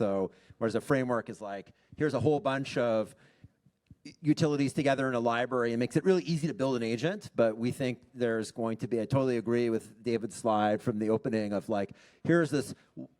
So whereas a framework is like, here's a whole bunch of utilities together in a library. It makes it really easy to build an agent, but we think there's going to be, I totally agree with David's slide from the opening of like, here's this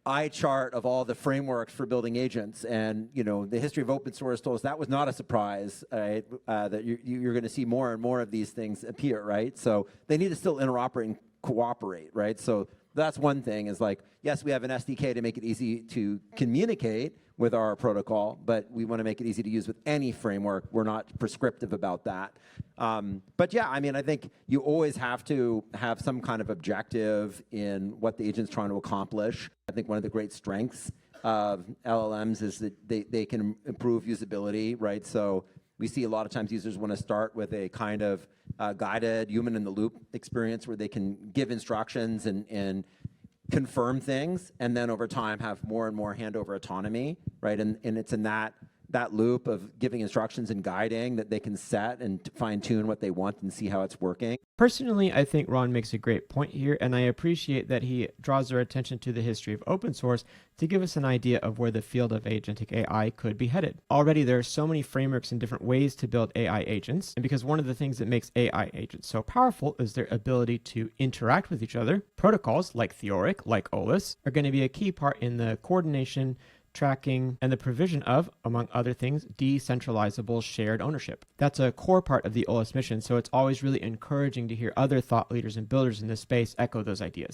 eye chart of all the frameworks for building agents. And, you know, the history of open source told us that was not a surprise, right? That you're going to see more and more of these things appear, right? So they need to still interoperate and cooperate, right? So that's one thing is like, yes, we have an SDK to make it easy to communicate with our protocol, but we want to make it easy to use with any framework. We're not prescriptive about that. But yeah, I mean, I think you always have to have some kind of objective in what the agent's trying to accomplish. I think one of the great strengths of LLMs is that they can improve usability, right? So we see a lot of times users want to start with a kind of guided human-in-the-loop experience where they can give instructions and confirm things, and then over time have more and more handover autonomy, right? And it's in that loop of giving instructions and guiding that they can set and fine-tune what they want and see how it's working. Personally, I think Ron makes a great point here, and I appreciate that he draws our attention to the history of open source to give us an idea of where the field of agentic AI could be headed. Already, there are so many frameworks and different ways to build AI agents, and because one of the things that makes AI agents so powerful is their ability to interact with each other, protocols like Theoriq, like Olas, are going to be a key part in the coordination, tracking, and the provision of, among other things, decentralizable shared ownership. That's a core part of the Olas mission, so it's always really encouraging to hear other thought leaders and builders in this space echo those ideas.